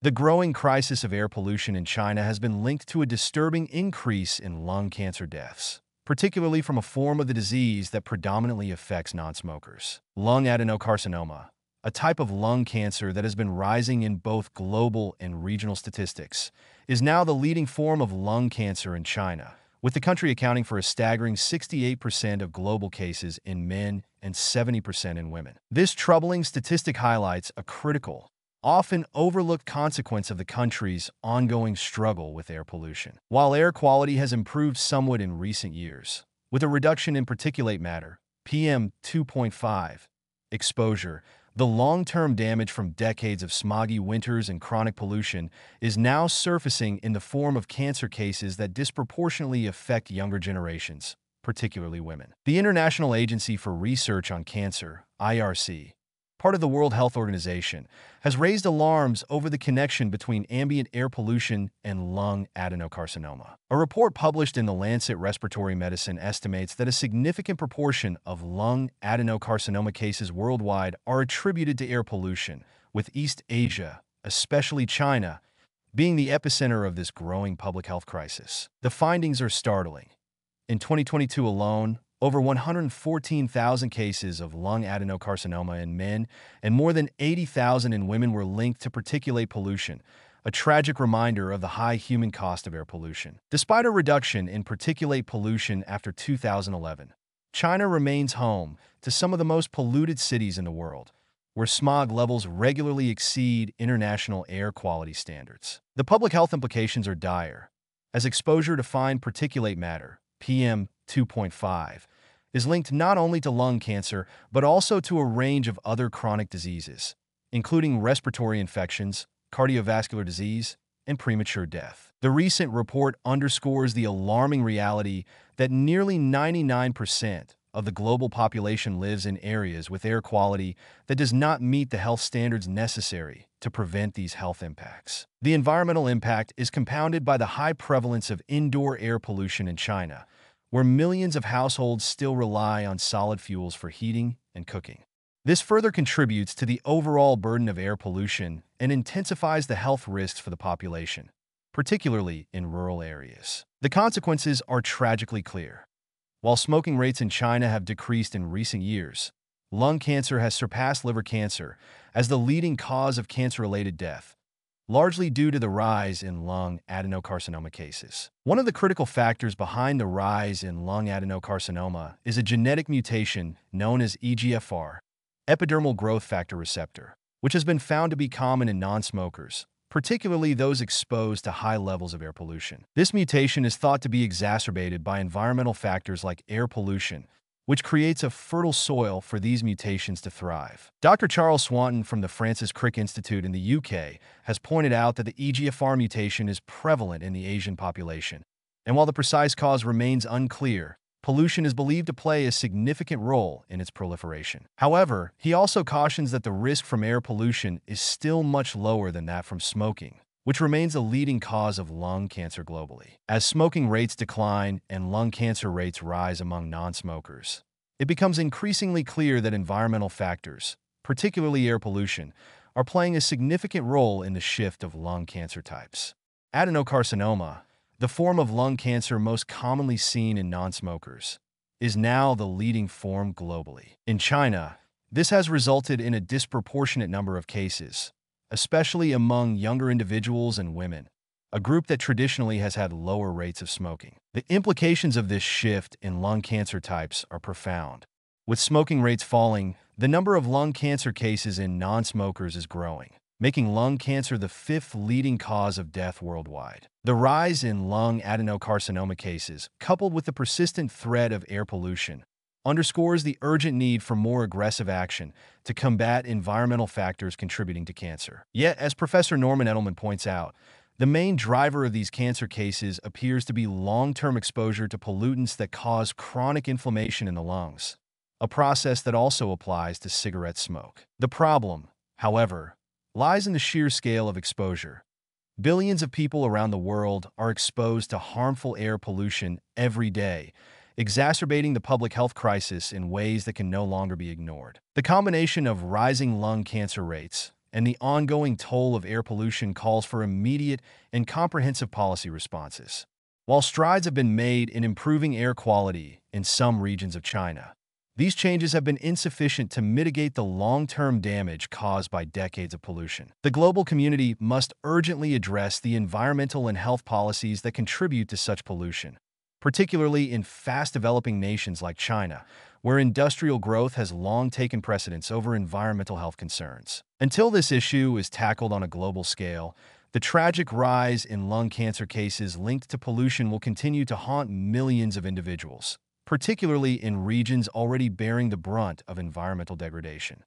The growing crisis of air pollution in China has been linked to a disturbing increase in lung cancer deaths, particularly from a form of the disease that predominantly affects non-smokers. Lung adenocarcinoma, a type of lung cancer that has been rising in both global and regional statistics, is now the leading form of lung cancer in China, with the country accounting for a staggering 68% of global cases in men and 70% in women. This troubling statistic highlights a critical, often overlooked consequence of the country's ongoing struggle with air pollution. While air quality has improved somewhat in recent years, with a reduction in particulate matter, PM 2.5, exposure, the long-term damage from decades of smoggy winters and chronic pollution is now surfacing in the form of cancer cases that disproportionately affect younger generations, particularly women. The International Agency for Research on Cancer, IRC, part of the World Health Organization, has raised alarms over the connection between ambient air pollution and lung adenocarcinoma. A report published in The Lancet Respiratory Medicine estimates that a significant proportion of lung adenocarcinoma cases worldwide are attributed to air pollution, with East Asia, especially China, being the epicenter of this growing public health crisis. The findings are startling. In 2022 alone, over 114,000 cases of lung adenocarcinoma in men and more than 80,000 in women were linked to particulate pollution, a tragic reminder of the high human cost of air pollution. Despite a reduction in particulate pollution after 2011, China remains home to some of the most polluted cities in the world, where smog levels regularly exceed international air quality standards. The public health implications are dire, as exposure to fine particulate matter, PM 2.5, is linked not only to lung cancer, but also to a range of other chronic diseases, including respiratory infections, cardiovascular disease, and premature death. The recent report underscores the alarming reality that nearly 99% of the global population lives in areas with air quality that does not meet the health standards necessary to prevent these health impacts. The environmental impact is compounded by the high prevalence of indoor air pollution in China, where millions of households still rely on solid fuels for heating and cooking. This further contributes to the overall burden of air pollution and intensifies the health risks for the population, particularly in rural areas. The consequences are tragically clear. While smoking rates in China have decreased in recent years, lung cancer has surpassed liver cancer as the leading cause of cancer-related death, largely due to the rise in lung adenocarcinoma cases. One of the critical factors behind the rise in lung adenocarcinoma is a genetic mutation known as EGFR, epidermal growth factor receptor, which has been found to be common in non-smokers, particularly those exposed to high levels of air pollution. This mutation is thought to be exacerbated by environmental factors like air pollution, which creates a fertile soil for these mutations to thrive. Dr. Charles Swanton from the Francis Crick Institute in the UK has pointed out that the EGFR mutation is prevalent in the Asian population, and while the precise cause remains unclear, pollution is believed to play a significant role in its proliferation. However, he also cautions that the risk from air pollution is still much lower than that from smoking, which remains a leading cause of lung cancer globally. As smoking rates decline and lung cancer rates rise among non-smokers, it becomes increasingly clear that environmental factors, particularly air pollution, are playing a significant role in the shift of lung cancer types. Adenocarcinoma, the form of lung cancer most commonly seen in non-smokers, is now the leading form globally. In China, this has resulted in a disproportionate number of cases, especially among younger individuals and women, a group that traditionally has had lower rates of smoking. The implications of this shift in lung cancer types are profound. With smoking rates falling, the number of lung cancer cases in non-smokers is growing, making lung cancer the fifth leading cause of death worldwide. The rise in lung adenocarcinoma cases, coupled with the persistent threat of air pollution, underscores the urgent need for more aggressive action to combat environmental factors contributing to cancer. Yet, as Professor Norman Edelman points out, the main driver of these cancer cases appears to be long-term exposure to pollutants that cause chronic inflammation in the lungs, a process that also applies to cigarette smoke. The problem, however, lies in the sheer scale of exposure. Billions of people around the world are exposed to harmful air pollution every day, exacerbating the public health crisis in ways that can no longer be ignored. The combination of rising lung cancer rates, and the ongoing toll of air pollution calls for immediate and comprehensive policy responses. While strides have been made in improving air quality in some regions of China, these changes have been insufficient to mitigate the long-term damage caused by decades of pollution. The global community must urgently address the environmental and health policies that contribute to such pollution, particularly in fast-developing nations like China, where industrial growth has long taken precedence over environmental health concerns. Until this issue is tackled on a global scale, the tragic rise in lung cancer cases linked to pollution will continue to haunt millions of individuals, particularly in regions already bearing the brunt of environmental degradation.